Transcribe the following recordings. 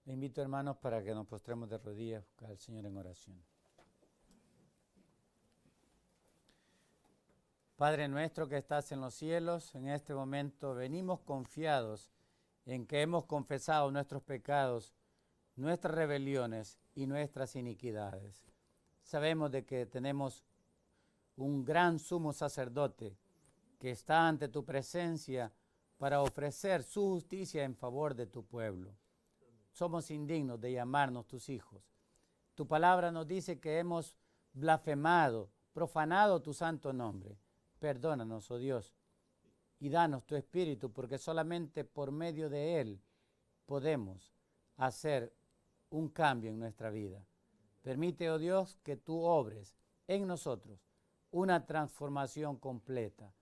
Le invito, hermanos, para que nos postremos de rodillas al Señor en oración. Padre nuestro que estás en los cielos, en este momento venimos confiados en que hemos confesado nuestros pecados, nuestras rebeliones y nuestras iniquidades. Sabemos de que tenemos un gran sumo sacerdote que está ante tu presencia para ofrecer su justicia en favor de tu pueblo. Somos indignos de llamarnos tus hijos. Tu palabra nos dice que hemos blasfemado, profanado tu santo nombre. Perdónanos, oh Dios, y danos tu espíritu, porque solamente por medio de él podemos hacer un cambio en nuestra vida. Permite, oh Dios, que tú obres en nosotros una transformación completa.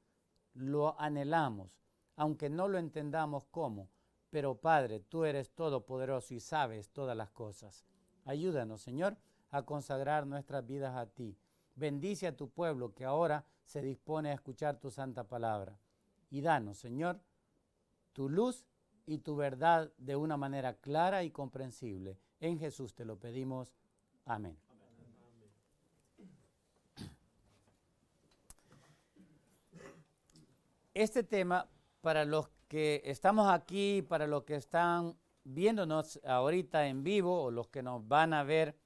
Lo anhelamos, aunque no lo entendamos cómo, pero Padre, tú eres todopoderoso y sabes todas las cosas. Ayúdanos, Señor, a consagrar nuestras vidas a ti. Bendice a tu pueblo que ahora se dispone a escuchar tu santa palabra. Y danos, Señor, tu luz y tu verdad de una manera clara y comprensible. En Jesús te lo pedimos. Amén. Este tema, para los que estamos aquí, para los que están viéndonos ahorita en vivo o los que nos van a ver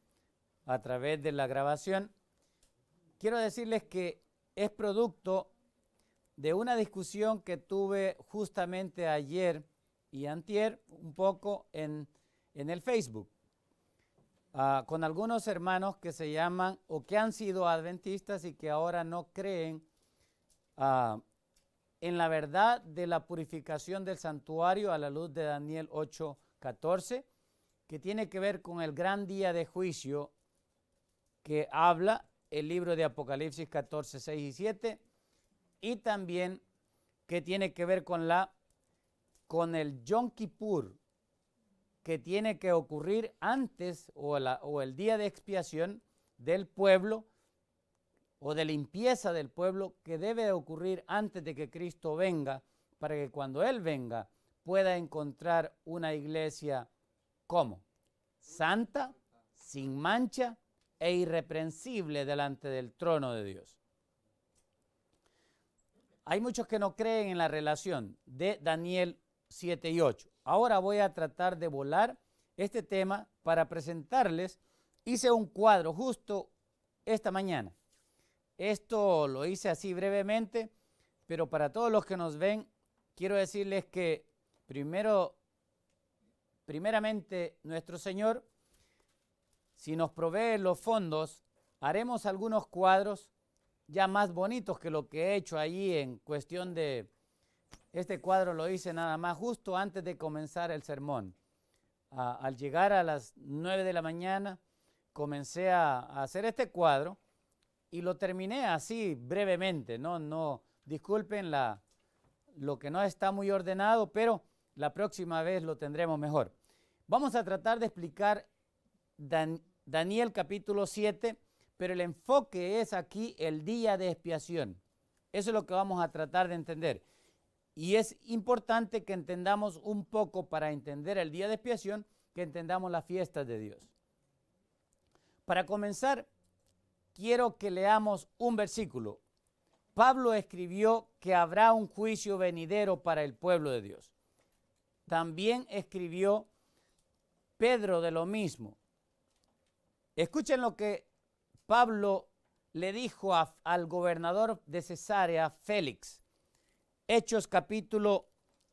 a través de la grabación, quiero decirles que es producto de una discusión que tuve justamente ayer y antier, un poco en el Facebook, con algunos hermanos que se llaman o que han sido adventistas y que ahora no creen en la verdad de la purificación del santuario a la luz de Daniel 8:14, que tiene que ver con el gran día de juicio que habla el libro de Apocalipsis 14:6 y 7, y también que tiene que ver con el Yom Kippur, que tiene que ocurrir antes o el día de expiación del pueblo o de limpieza del pueblo, que debe ocurrir antes de que Cristo venga, para que cuando Él venga pueda encontrar una iglesia ¿cómo? Santa, sin mancha e irreprensible delante del trono de Dios. Hay muchos que no creen en la relación de Daniel 7 y 8. Ahora voy a tratar de volar este tema para presentarles. Hice un cuadro justo esta mañana. Esto lo hice así brevemente, pero para todos los que nos ven, quiero decirles que primeramente nuestro Señor, si nos provee los fondos, haremos algunos cuadros ya más bonitos que lo que he hecho allí en cuestión de... Este cuadro lo hice nada más justo antes de comenzar el sermón. Al llegar a las 9 de la mañana, comencé a hacer este cuadro y lo terminé así brevemente. No, disculpen lo que no está muy ordenado, pero la próxima vez lo tendremos mejor. Vamos a tratar de explicar Daniel capítulo 7, pero el enfoque es aquí el día de expiación. Eso es lo que vamos a tratar de entender. Y es importante que entendamos un poco, para entender el día de expiación, que entendamos las fiestas de Dios. Para comenzar, quiero que leamos un versículo. Pablo escribió que habrá un juicio venidero para el pueblo de Dios. También escribió Pedro de lo mismo. Escuchen lo que Pablo le dijo al gobernador de Cesarea, Félix. Hechos capítulo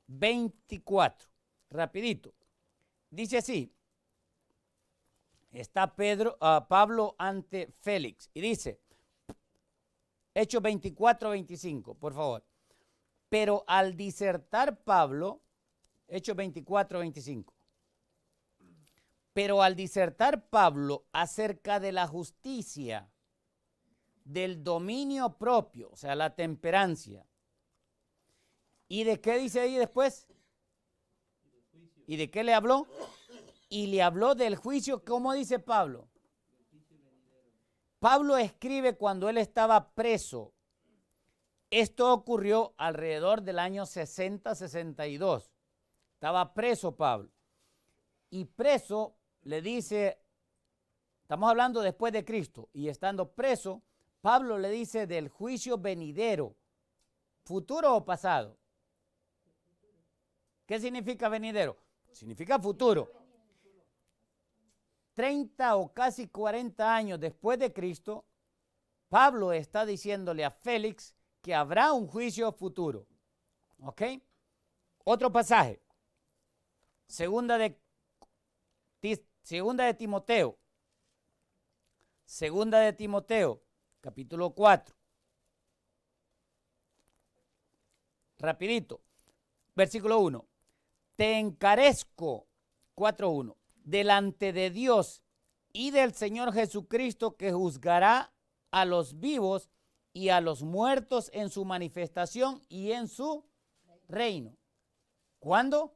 24, rapidito. Dice así, está Pablo ante Félix y dice, Hechos 24:25, por favor. Pero al disertar Pablo, Hechos 24:25, pero al disertar Pablo acerca de la justicia, del dominio propio, o sea, la temperancia, ¿y de qué dice ahí después? ¿Y de qué le habló? Y le habló del juicio. ¿Cómo dice Pablo? Pablo escribe cuando él estaba preso. Esto ocurrió alrededor del año 60-62. Estaba preso Pablo. y preso, le dice, estamos hablando después de Cristo, y estando preso, Pablo le dice del juicio venidero, futuro o pasado. ¿Qué significa venidero? Significa futuro. 30 o casi 40 años después de Cristo, Pablo está diciéndole a Félix que habrá un juicio futuro. ¿Ok? Otro pasaje. Segunda de Timoteo. Segunda de Timoteo, capítulo 4. Rapidito. Versículo 1. Te encarezco, 4:1, delante de Dios y del Señor Jesucristo, que juzgará a los vivos y a los muertos en su manifestación y en su reino. ¿Cuándo?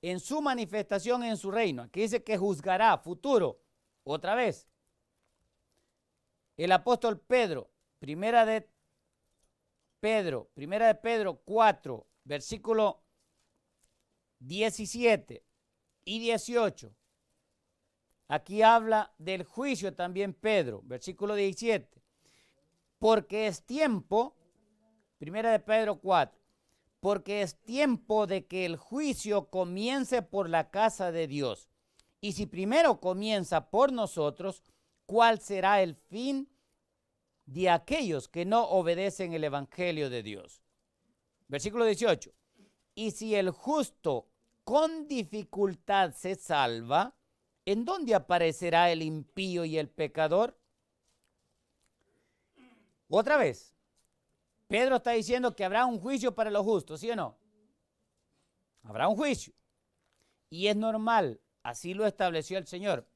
En su manifestación, en su reino. Aquí dice que juzgará, futuro. Otra vez. El apóstol Pedro, primera de Pedro 4, versículo 17 y 18. Aquí habla del juicio también Pedro, versículo 17. Porque es tiempo, primera de Pedro 4, porque es tiempo de que el juicio comience por la casa de Dios. Y si primero comienza por nosotros, ¿cuál será el fin de aquellos que no obedecen el evangelio de Dios? Versículo 18. Y si el justo con dificultad se salva, ¿en dónde aparecerá el impío y el pecador? Otra vez, Pedro está diciendo que habrá un juicio para los justos, ¿sí o no? Habrá un juicio. Y es normal, así lo estableció el Señor.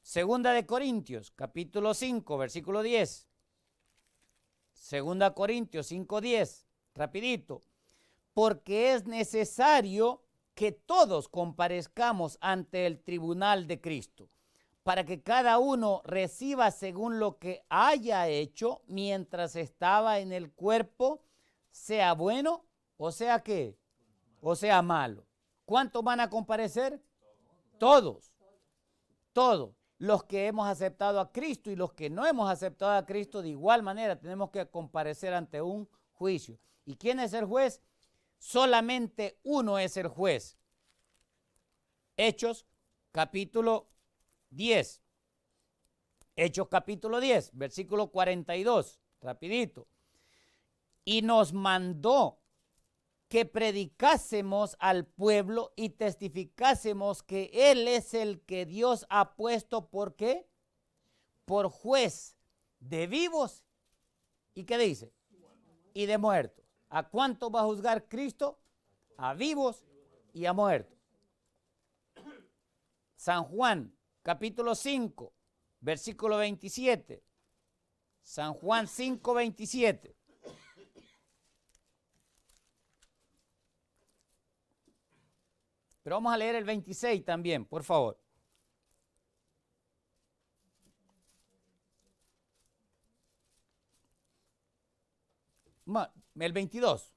Segunda de Corintios, capítulo 5, versículo 10. Segunda Corintios 5:10, rapidito. Porque es necesario que todos comparezcamos ante el tribunal de Cristo, para que cada uno reciba según lo que haya hecho mientras estaba en el cuerpo, sea bueno o sea qué, o sea malo. ¿Cuántos van a comparecer? Todos, todos. Los que hemos aceptado a Cristo y los que no hemos aceptado a Cristo, de igual manera tenemos que comparecer ante un juicio. ¿Y quién es el juez? Solamente uno es el juez. Hechos capítulo 10. Hechos capítulo 10, versículo 42. Rapidito. Y nos mandó que predicásemos al pueblo y testificásemos que Él es el que Dios ha puesto, ¿por qué? Por juez de vivos y ¿qué dice? Y de muertos. ¿A cuánto va a juzgar Cristo? A vivos y a muertos. San Juan, capítulo 5, versículo 27. San Juan 5, 27. Pero vamos a leer el 26 también, por favor. El 22.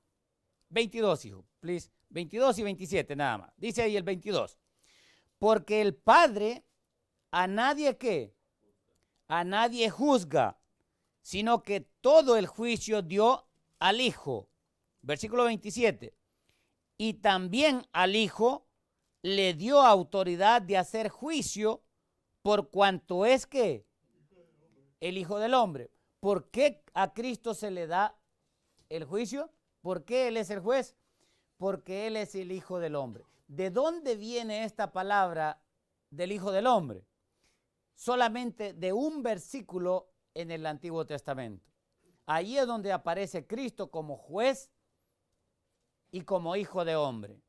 22, hijo, please. 22 y 27 nada más. Dice ahí el 22. Porque el Padre a nadie ¿qué? A nadie juzga, sino que todo el juicio dio al Hijo. Versículo 27. Y también al Hijo le dio autoridad de hacer juicio por cuanto es que el Hijo del Hombre. ¿Por qué a Cristo se le da el juicio? ¿Por qué Él es el juez? Porque Él es el Hijo del Hombre. ¿De dónde viene esta palabra del Hijo del Hombre? Solamente de un versículo en el Antiguo Testamento. Ahí es donde aparece Cristo como juez y como Hijo de Hombre,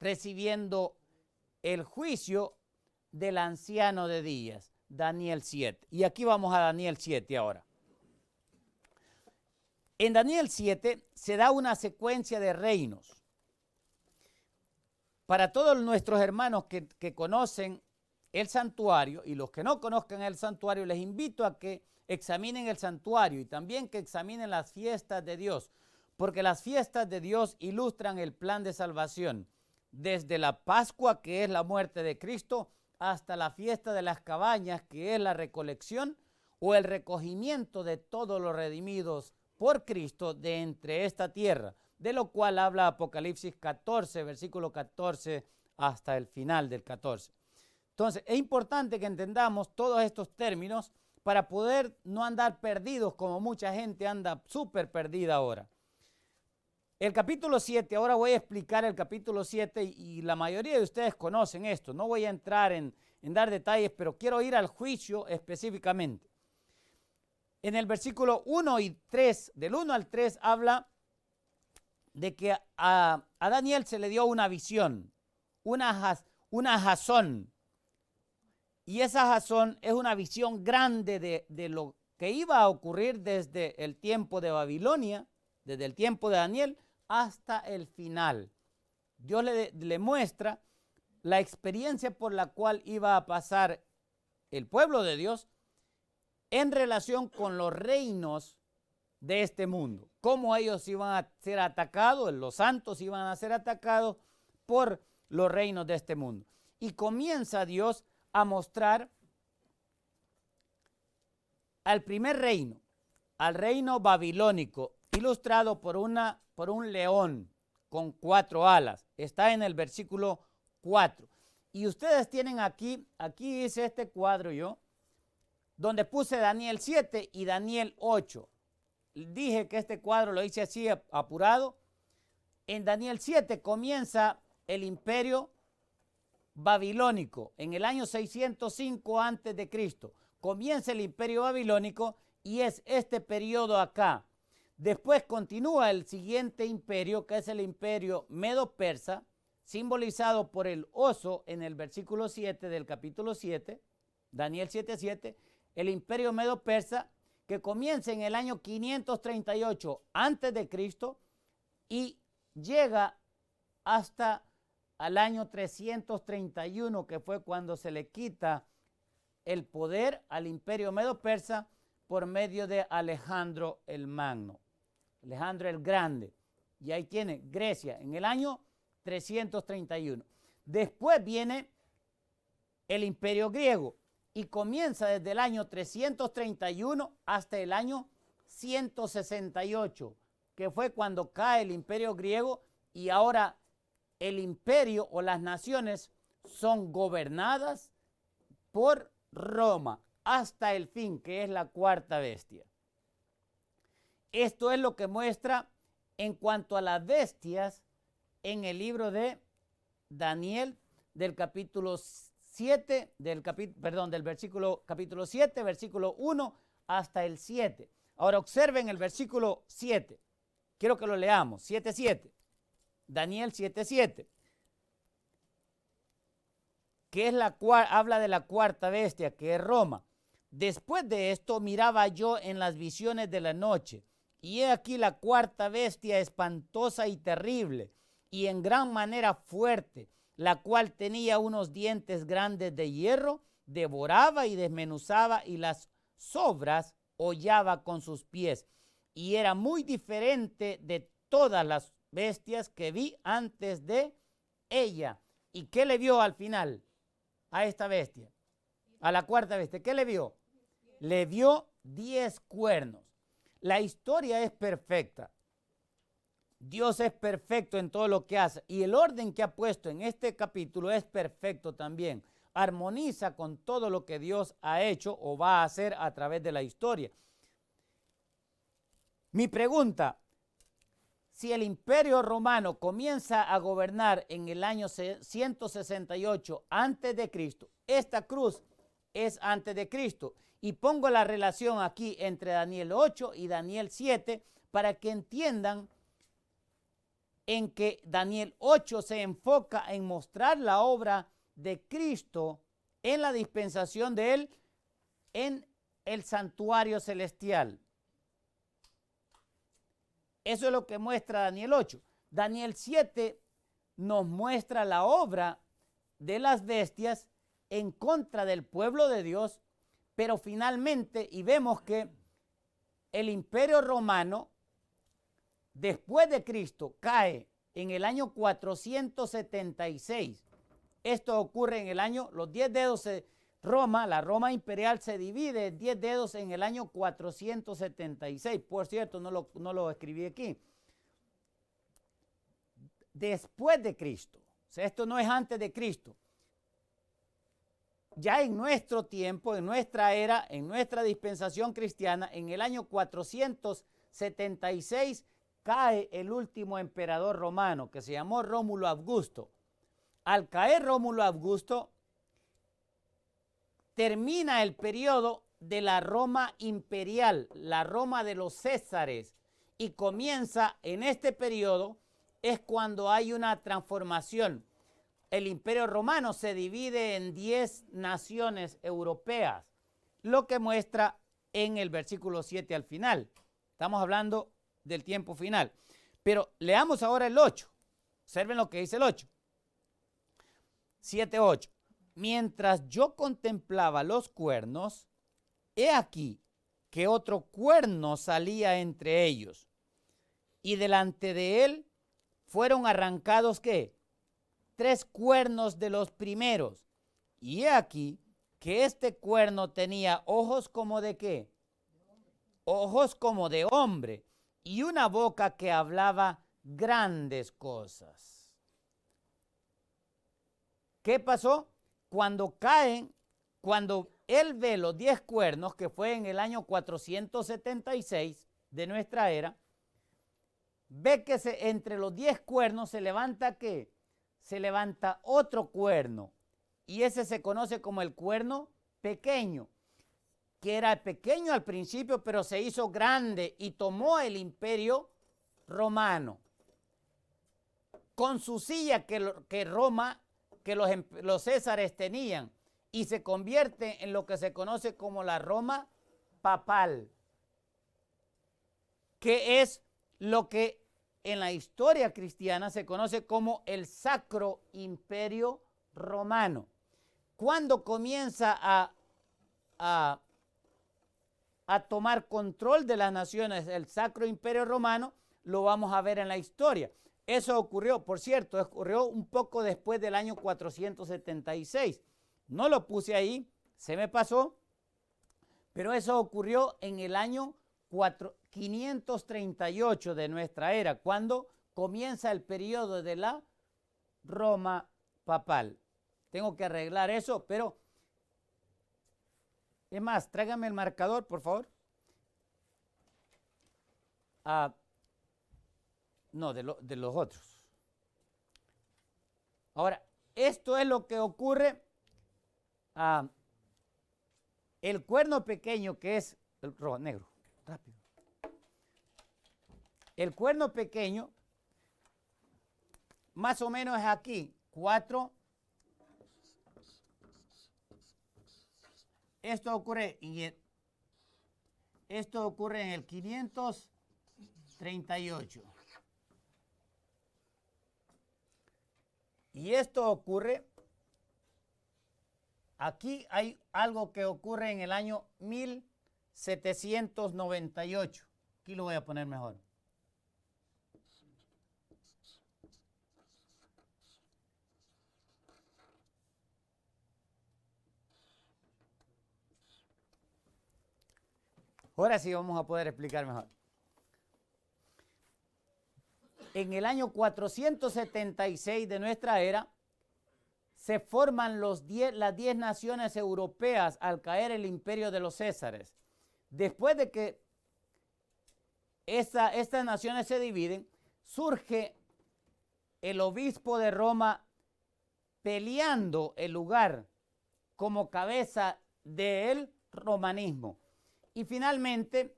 recibiendo el juicio del anciano de días, Daniel 7. Y aquí vamos a Daniel 7 ahora. En Daniel 7 se da una secuencia de reinos. Para todos nuestros hermanos que conocen el santuario y los que no conozcan el santuario, les invito a que examinen el santuario y también que examinen las fiestas de Dios, porque las fiestas de Dios ilustran el plan de salvación desde la Pascua, que es la muerte de Cristo, hasta la fiesta de las cabañas, que es la recolección o el recogimiento de todos los redimidos por Cristo de entre esta tierra, de lo cual habla Apocalipsis 14, versículo 14 hasta el final del 14. Entonces, es importante que entendamos todos estos términos para poder no andar perdidos como mucha gente anda súper perdida ahora. El capítulo 7, ahora voy a explicar el capítulo 7 y la mayoría de ustedes conocen esto. No voy a entrar en dar detalles, pero quiero ir al juicio específicamente. En el versículo 1 y 3, del 1 al 3, habla de que a Daniel se le dio una visión, una jazón. Y esa jazón es una visión grande de lo que iba a ocurrir desde el tiempo de Babilonia, desde el tiempo de Daniel, hasta el final. Dios le muestra la experiencia por la cual iba a pasar el pueblo de Dios en relación con los reinos de este mundo. Cómo ellos iban a ser atacados, los santos iban a ser atacados por los reinos de este mundo. Y comienza Dios a mostrar al primer reino, al reino babilónico, ilustrado por un león con 4 alas. Está en el versículo 4. Y ustedes tienen aquí hice este cuadro yo, donde puse Daniel 7 y Daniel 8. Dije que este cuadro lo hice así apurado. En Daniel 7 comienza el imperio babilónico. En el año 605 antes de Cristo comienza el imperio babilónico y es este periodo acá. Después continúa el siguiente imperio, que es el imperio medo-persa, simbolizado por el oso en el versículo 7 del capítulo 7, Daniel 7:7, el imperio medo-persa, que comienza en el año 538 antes de Cristo y llega hasta al año 331, que fue cuando se le quita el poder al imperio medo-persa por medio de Alejandro el Magno, Alejandro el Grande. Y ahí tiene Grecia en el año 331. Después viene el imperio griego y comienza desde el año 331 hasta el año 168, que fue cuando cae el imperio griego y ahora el imperio o las naciones son gobernadas por Roma hasta el fin, que es la cuarta bestia. Esto es lo que muestra en cuanto a las bestias en el libro de Daniel del capítulo 7, del capítulo 7, versículo 1 hasta el 7. Ahora observen el versículo 7. Quiero que lo leamos, 7:7. Daniel 7:7. Que es habla de la cuarta bestia, que es Roma. Después de esto miraba yo en las visiones de la noche, y he aquí la cuarta bestia espantosa y terrible, y en gran manera fuerte, la cual tenía unos dientes grandes de hierro, devoraba y desmenuzaba, y las sobras hollaba con sus pies, y era muy diferente de todas las bestias que vi antes de ella. ¿Y qué le vio al final a esta bestia? A la cuarta bestia, ¿qué le vio? Le vio 10 cuernos. La historia es perfecta. Dios es perfecto en todo lo que hace. Y el orden que ha puesto en este capítulo es perfecto también. Armoniza con todo lo que Dios ha hecho o va a hacer a través de la historia. Mi pregunta: si el imperio romano comienza a gobernar en el año 168 antes de Cristo, esta cruz es antes de Cristo. Y pongo la relación aquí entre Daniel 8 y Daniel 7 para que entiendan en que Daniel 8 se enfoca en mostrar la obra de Cristo en la dispensación de Él en el santuario celestial. Eso es lo que muestra Daniel 8. Daniel 7 nos muestra la obra de las bestias en contra del pueblo de Dios, pero finalmente, y vemos que el imperio romano, después de Cristo, cae en el año 476. Esto ocurre en el año, los 10 dedos, Roma, la Roma imperial se divide en 10 dedos en el año 476. Por cierto, no lo escribí aquí. Después de Cristo. O sea, esto no es antes de Cristo. Ya en nuestro tiempo, en nuestra era, en nuestra dispensación cristiana, en el año 476 cae el último emperador romano, que se llamó Rómulo Augusto. Al caer Rómulo Augusto, termina el periodo de la Roma imperial, la Roma de los Césares, y comienza en este periodo, es cuando hay una transformación. El Imperio Romano se divide en 10 naciones europeas, lo que muestra en el versículo 7 al final. Estamos hablando del tiempo final. Pero leamos ahora el 8. Observen lo que dice el 8. 7:8. Mientras yo contemplaba los cuernos, he aquí que otro cuerno salía entre ellos, y delante de él fueron arrancados, ¿qué? 3 cuernos de los primeros. Y he aquí que este cuerno tenía ojos como de ¿qué? Ojos como de hombre, y una boca que hablaba grandes cosas. ¿Qué pasó? Cuando él ve los 10 cuernos, que fue en el año 476 de nuestra era, ve que entre los 10 cuernos se levanta ¿qué? Se levanta otro cuerno, y ese se conoce como el cuerno pequeño, que era pequeño al principio, pero se hizo grande y tomó el imperio romano. Con su silla que los césares tenían, y se convierte en lo que se conoce como la Roma papal, que es lo que en la historia cristiana se conoce como el Sacro Imperio Romano. Cuando comienza a tomar control de las naciones el Sacro Imperio Romano, lo vamos a ver en la historia. Eso ocurrió, por cierto, ocurrió un poco después del año 476. No lo puse ahí, se me pasó, pero eso ocurrió en el año 538 de nuestra era, cuando comienza el periodo de la Roma papal. Tengo que arreglar eso, pero es más, tráigame el marcador, por favor. No, de los otros. Ahora, esto es lo que ocurre. El cuerno pequeño, que es el rojo, negro, rápido. El cuerno pequeño, más o menos es aquí, 4. Esto ocurre en el 538. Y esto ocurre, aquí hay algo que ocurre en el año 1798. Aquí lo voy a poner mejor. Ahora sí vamos a poder explicar mejor. En el año 476 de nuestra era, se forman las 10 naciones europeas al caer el imperio de los Césares. Después de que estas naciones se dividen, surge el obispo de Roma peleando el lugar como cabeza del romanismo. Y finalmente,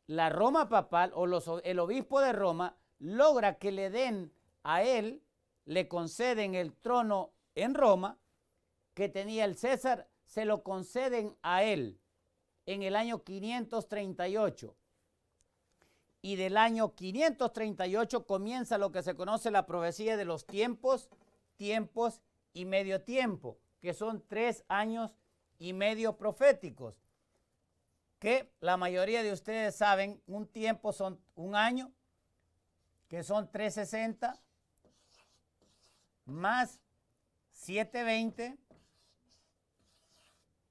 la Roma papal o el obispo de Roma logra que le den a él, le conceden el trono en Roma que tenía el César, se lo conceden a él en el año 538. Y del año 538 comienza lo que se conoce la profecía de los tiempos y medio tiempo, que son 3 años y medio proféticos, que la mayoría de ustedes saben, un tiempo son un año, que son 360 más 720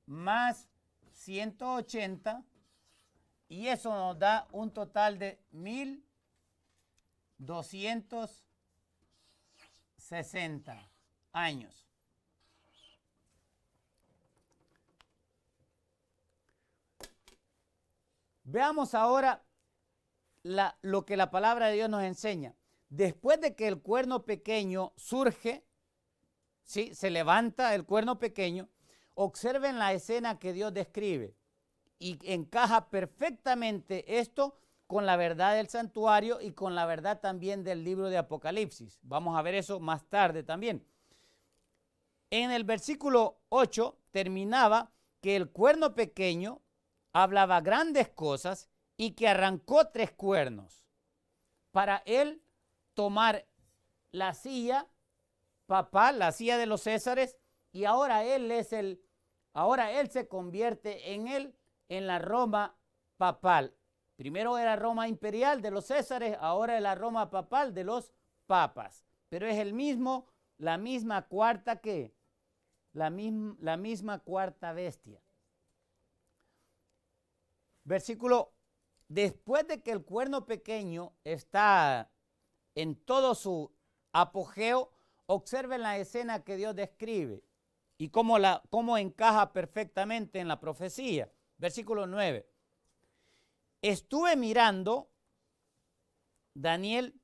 más 180, y eso nos da un total de 1260 años. Veamos ahora lo que la palabra de Dios nos enseña. Después de que el cuerno pequeño surge, ¿sí?, se levanta el cuerno pequeño, observen la escena que Dios describe y encaja perfectamente esto con la verdad del santuario y con la verdad también del libro de Apocalipsis. Vamos a ver eso más tarde también. En el versículo 8 terminaba que el cuerno pequeño hablaba grandes cosas y que arrancó 3 cuernos para él tomar la silla papal, la silla de los Césares, y ahora él se convierte en la Roma papal. Primero era Roma imperial de los Césares, ahora es la Roma papal de los papas. Pero es la misma cuarta bestia. Versículo, después de que el cuerno pequeño está en todo su apogeo, observen la escena que Dios describe y cómo encaja perfectamente en la profecía. Versículo 9. Estuve mirando, Daniel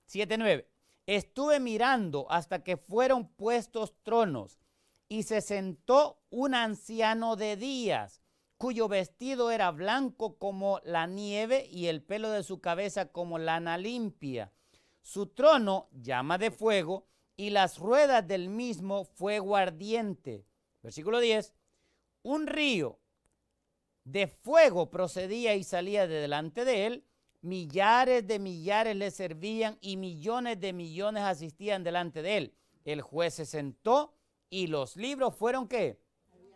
7:9. Estuve mirando hasta que fueron puestos tronos y se sentó un anciano de días, cuyo vestido era blanco como la nieve y el pelo de su cabeza como lana limpia. Su trono llama de fuego y las ruedas del mismo fuego ardiente. Versículo 10. Un río de fuego procedía y salía de delante de él. Millares de millares le servían y millones de millones asistían delante de él. El juez se sentó y los libros fueron ¿qué?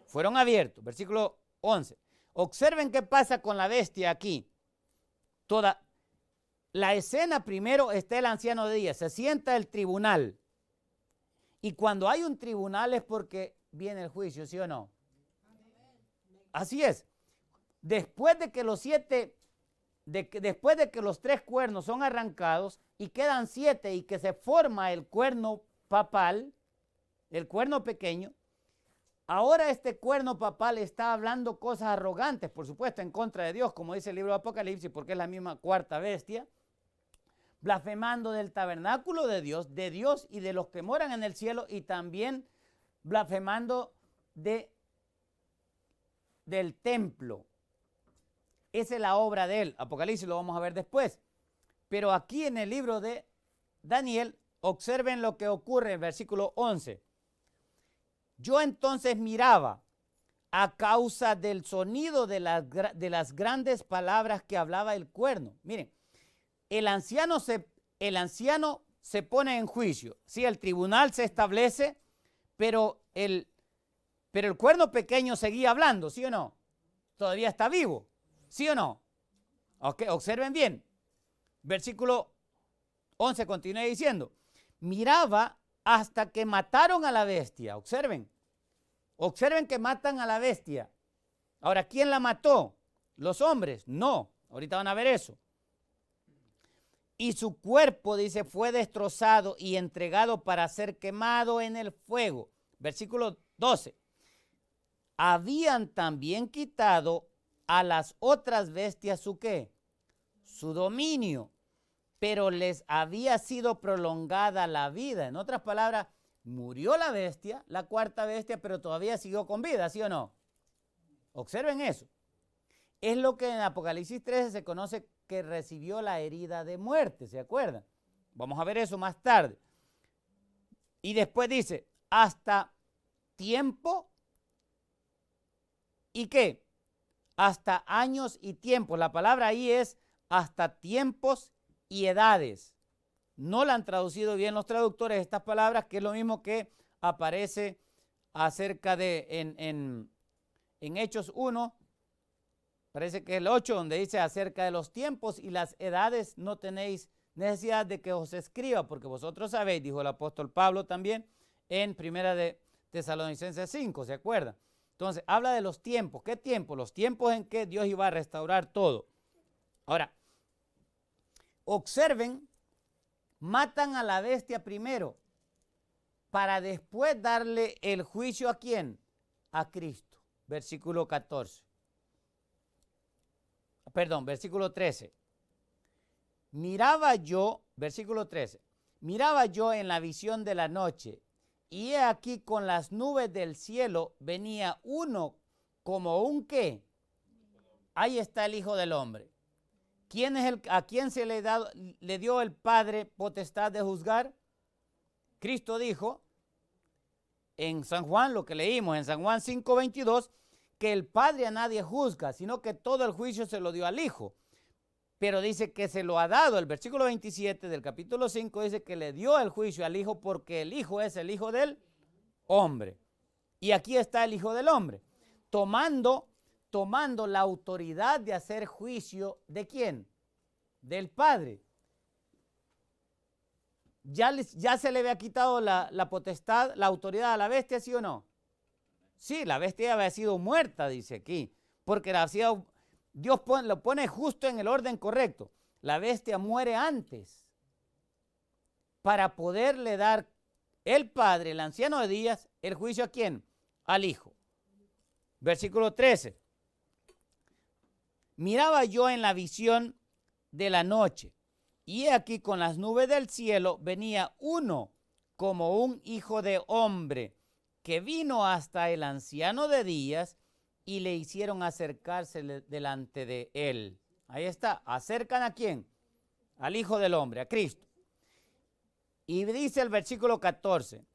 Fueron abiertos. Versículo 11. Observen qué pasa con la bestia aquí. Toda la escena, primero está el anciano de días, se sienta el tribunal. Y cuando hay un tribunal es porque viene el juicio, ¿sí o no? Así es. Después de que después de que los 3 cuernos son arrancados y quedan 7 y que se forma el cuerno papal, el cuerno pequeño, ahora este cuerno papal está hablando cosas arrogantes, por supuesto, en contra de Dios, como dice el libro de Apocalipsis, porque es la misma cuarta bestia, blasfemando del tabernáculo de Dios y de los que moran en el cielo, y también blasfemando del templo. Esa es la obra de él. Apocalipsis lo vamos a ver después. Pero aquí en el libro de Daniel, observen lo que ocurre en el versículo 11. Yo entonces miraba a causa del sonido de las grandes palabras que hablaba el cuerno. Miren, el anciano se pone en juicio. Sí, el tribunal se establece, pero el cuerno pequeño seguía hablando, ¿sí o no? Todavía está vivo. ¿Sí o no? Okay, observen bien. Versículo 11 continúa diciendo, miraba hasta que mataron a la bestia. Observen que matan a la bestia. Ahora, ¿quién la mató? ¿Los hombres? No, ahorita van a ver eso. Y su cuerpo, dice, fue destrozado y entregado para ser quemado en el fuego. Versículo 12. Habían también quitado a las otras bestias su ¿qué? Su dominio, pero les había sido prolongada la vida. En otras palabras, murió la bestia, la cuarta bestia, pero todavía siguió con vida, ¿sí o no? Observen eso. Es lo que en Apocalipsis 13 se conoce que recibió la herida de muerte, ¿se acuerdan? Vamos a ver eso más tarde. Y después dice, hasta tiempo y ¿qué? Hasta años y tiempos. La palabra ahí es hasta tiempos y edades. No la han traducido bien los traductores estas palabras, que es lo mismo que aparece acerca de en Hechos 1, parece que el 8, donde dice acerca de los tiempos y las edades, no tenéis necesidad de que os escriba, porque vosotros sabéis, dijo el apóstol Pablo también, en primera de Tesalonicenses 5, ¿se acuerdan? Entonces, habla de los tiempos. ¿Qué tiempos? Los tiempos en que Dios iba a restaurar todo. Ahora, observen, matan a la bestia primero, para después darle el juicio ¿a quién? A Cristo. Versículo 14. Perdón, versículo 13. Miraba yo, versículo 13, miraba yo en la visión de la noche, y he aquí con las nubes del cielo venía uno como un ¿qué? Ahí está el Hijo del Hombre. ¿Quién es a quién se le dio el Padre potestad de juzgar? Cristo dijo en San Juan, lo que leímos en San Juan 5:22, que el Padre a nadie juzga, sino que todo el juicio se lo dio al Hijo. Pero dice que se lo ha dado. El versículo 27 del capítulo 5 dice que le dio el juicio al Hijo porque el Hijo es el Hijo del Hombre. Y aquí está el Hijo del Hombre, tomando la autoridad de hacer juicio ¿de quién? Del Padre. Ya se le había quitado la potestad, la autoridad a la bestia, ¿sí o no? Sí, la bestia había sido muerta, dice aquí, porque Dios lo pone justo en el orden correcto. La bestia muere antes para poderle dar el Padre, el anciano de días, el juicio ¿a quién? Al Hijo. Versículo 13. Miraba yo en la visión de la noche, y he aquí con las nubes del cielo venía uno como un hijo de hombre, que vino hasta el anciano de días y le hicieron acercarse delante de él. Ahí está, ¿acercan a quién? Al Hijo del Hombre, a Cristo. Y dice el versículo 14,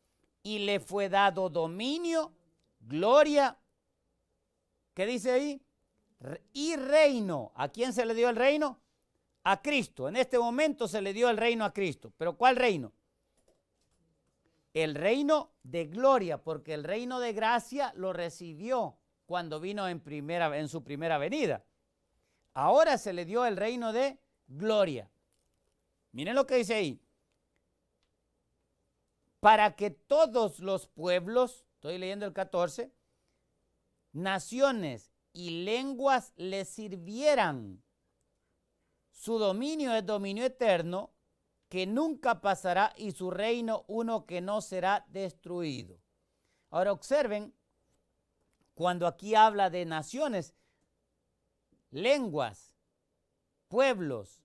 y le fue dado dominio, gloria, ¿qué dice ahí? Y reino. ¿A quién se le dio el reino? A Cristo. En este momento se le dio el reino a Cristo. ¿Pero cuál reino? El reino de gloria, porque el reino de gracia lo recibió cuando vino en su primera venida. Ahora se le dio el reino de gloria. Miren lo que dice ahí. Para que todos los pueblos, estoy leyendo el 14, naciones y lenguas le sirvieran. Su dominio es dominio eterno, que nunca pasará, y su reino uno que no será destruido. Ahora observen, cuando aquí habla de naciones, lenguas, pueblos,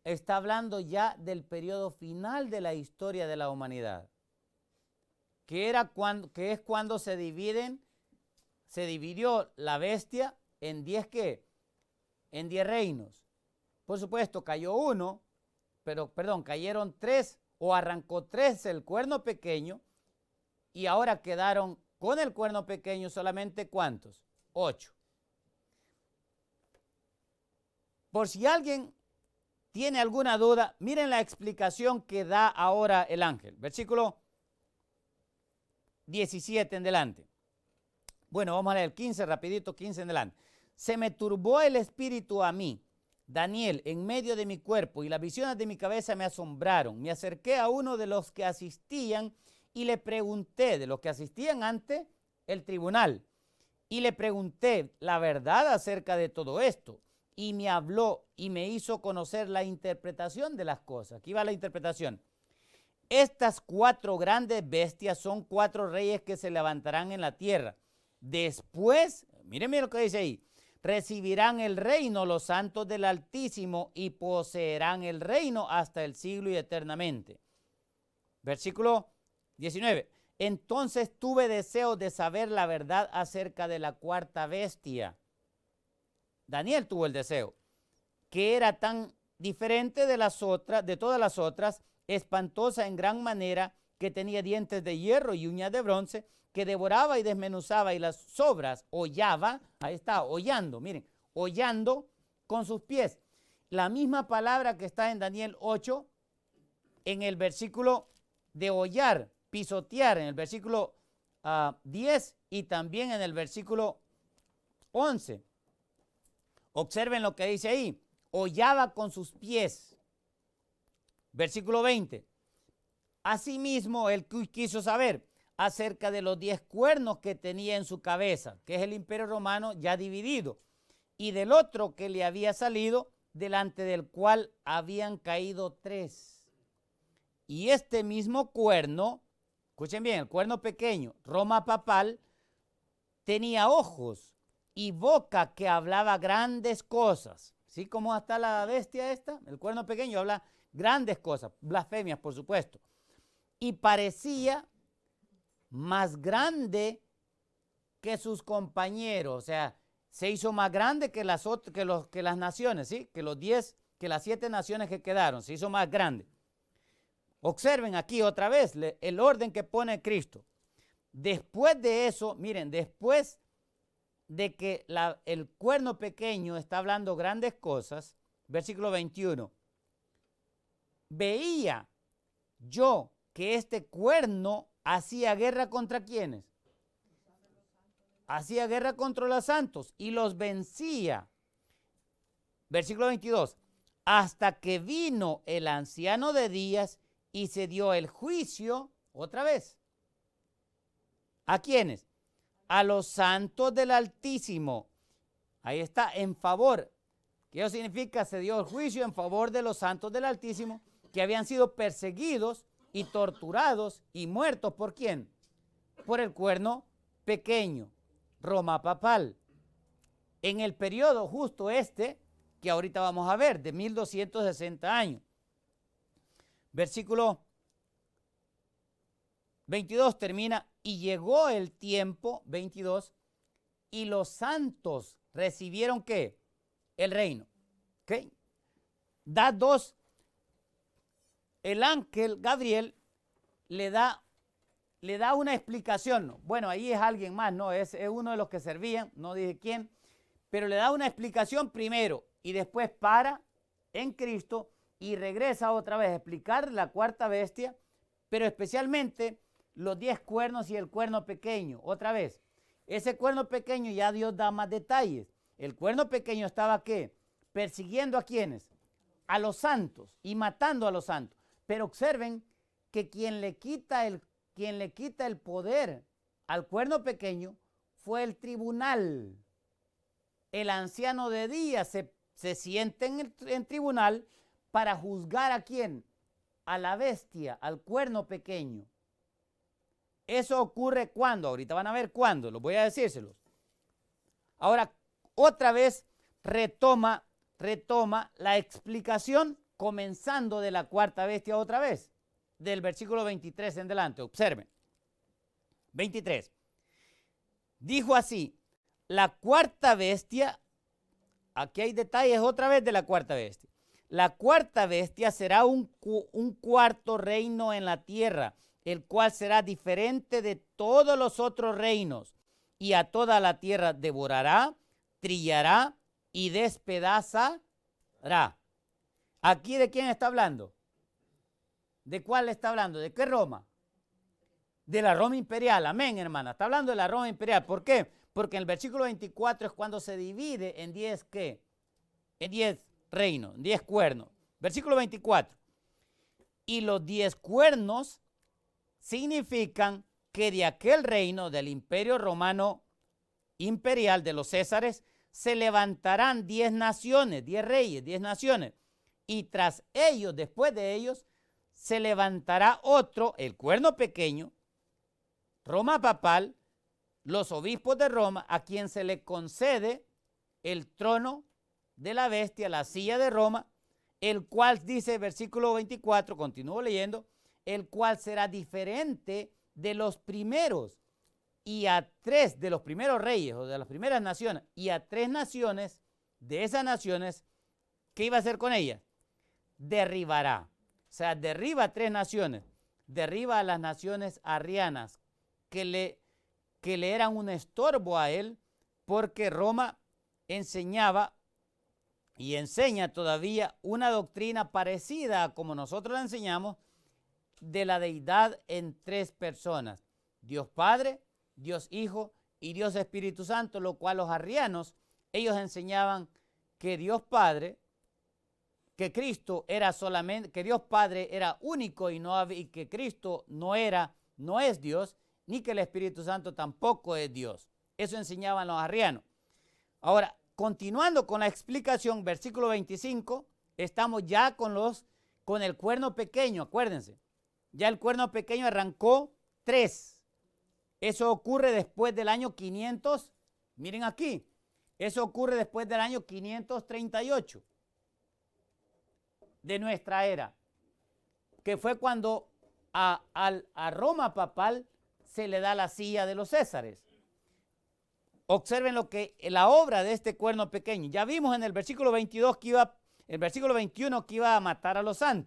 está hablando ya del periodo final de la historia de la humanidad, que es cuando se dividió la bestia en 10 ¿qué? En 10 reinos. Por supuesto, cayeron 3 o arrancó 3 el cuerno pequeño, y ahora quedaron con el cuerno pequeño solamente ¿cuántos? 8. Por si alguien tiene alguna duda, miren la explicación que da ahora el ángel. Versículo 17 en delante. Bueno, vamos a leer el 15, rapidito, 15 en delante. Se me turbó el espíritu a mí, Daniel, en medio de mi cuerpo, y las visiones de mi cabeza me asombraron. Me acerqué a uno de los que asistían y le pregunté, de los que asistían ante el tribunal, y le pregunté la verdad acerca de todo esto. Y me habló y me hizo conocer la interpretación de las cosas. Aquí va la interpretación. Estas 4 grandes bestias son 4 reyes que se levantarán en la tierra. Después, miren lo que dice ahí, recibirán el reino los santos del Altísimo y poseerán el reino hasta el siglo y eternamente. Versículo 19. Entonces tuve deseo de saber la verdad acerca de la 4ª bestia. Daniel tuvo el deseo, que era tan diferente de todas las otras, espantosa en gran manera, que tenía dientes de hierro y uñas de bronce, que devoraba y desmenuzaba y las sobras hollaba, ahí está, hollando, miren, hollando con sus pies. La misma palabra que está en Daniel 8, en el versículo de hollar, pisotear, en el versículo 10 y también en el versículo 11. Observen lo que dice ahí. Hollaba con sus pies. Versículo 20. Asimismo, él quiso saber acerca de los 10 cuernos que tenía en su cabeza, que es el imperio romano ya dividido, y del otro que le había salido, delante del cual habían caído 3. Y este mismo cuerno, escuchen bien, el cuerno pequeño, Roma papal, tenía ojos y boca que hablaba grandes cosas. ¿Sí? ¿Cómo está la bestia esta? El cuerno pequeño habla grandes cosas, blasfemias, por supuesto. Y parecía más grande que sus compañeros, o sea, se hizo más grande que las naciones, ¿sí? Que las 7 naciones que quedaron, se hizo más grande. Observen aquí otra vez el orden que pone Cristo. Después de eso, miren, después de que el cuerno pequeño está hablando grandes cosas, versículo 21, veía yo que este cuerno hacía guerra contra ¿quiénes? Hacía guerra contra los santos y los vencía. Versículo 22, hasta que vino el anciano de días y se dio el juicio, otra vez. ¿A quiénes? A los santos del Altísimo. Ahí está, en favor. ¿Qué eso significa? Se dio el juicio en favor de los santos del Altísimo que habían sido perseguidos y torturados y muertos. ¿Por quién? Por el cuerno pequeño, Roma papal. En el periodo justo que ahorita vamos a ver, de 1260 años. Versículo 22 termina, y llegó el tiempo, 22, y los santos recibieron ¿qué? El reino. ¿Ok? Da 2. El ángel Gabriel le da una explicación. ¿No? Bueno, ahí es alguien más, ¿no? Es uno de los que servían, no dije quién, pero le da una explicación primero y después para en Cristo y regresa otra vez a explicar la cuarta bestia, pero especialmente los 10 cuernos y el cuerno pequeño. Otra vez, ese cuerno pequeño ya Dios da más detalles. El cuerno pequeño estaba ¿qué? Persiguiendo a ¿quiénes? A los santos y matando a los santos. Pero observen que quien le quita el poder al cuerno pequeño fue el tribunal. El anciano de días se siente en tribunal para juzgar a quién, a la bestia, al cuerno pequeño. Eso ocurre cuando, ahorita van a ver cuándo, los voy a decírselos. Ahora, otra vez retoma la explicación comenzando de la cuarta bestia otra vez, del versículo 23 en delante. Observen. 23. Dijo así, la cuarta bestia, aquí hay detalles otra vez de la cuarta bestia. La cuarta bestia será un cuarto reino en la tierra, el cual será diferente de todos los otros reinos, y a toda la tierra devorará, trillará y despedazará. ¿Aquí de quién está hablando? ¿De cuál está hablando? ¿De qué Roma? De la Roma imperial, amén, hermana. Está hablando de la Roma imperial. ¿Por qué? Porque en el versículo 24 es cuando se divide en 10, ¿qué? En 10 reinos, 10 cuernos. Versículo 24. Y los 10 cuernos significan que de aquel reino del imperio romano imperial de los Césares se levantarán 10 naciones, 10 reyes, 10 naciones. Y tras ellos, después de ellos, se levantará otro, el cuerno pequeño, Roma papal, los obispos de Roma, a quien se le concede el trono de la bestia, la silla de Roma, el cual dice, versículo 24, continúo leyendo, el cual será diferente de los primeros, y a 3 de los primeros reyes o de las primeras naciones, y a 3 naciones de esas naciones, ¿qué iba a hacer con ellas? Derribará. O sea, derriba a 3 naciones, derriba a las naciones arrianas que le eran un estorbo a él, porque Roma enseñaba y enseña todavía una doctrina parecida a como nosotros la enseñamos, de la deidad en 3 personas, Dios Padre, Dios Hijo y Dios Espíritu Santo, lo cual los arrianos, ellos enseñaban que Dios Padre, que Cristo era solamente, que Dios Padre era único y que Cristo no es Dios, ni que el Espíritu Santo tampoco es Dios. Eso enseñaban los arrianos. Ahora, continuando con la explicación, versículo 25, estamos ya con el cuerno pequeño, acuérdense. Ya el cuerno pequeño arrancó 3. Eso ocurre después del año 500. Miren aquí, eso ocurre después del año 538 de nuestra era, que fue cuando a Roma papal se le da la silla de los Césares. Observen la obra de este cuerno pequeño. Ya vimos en el versículo 22 el versículo 21 que iba a matar a los santos.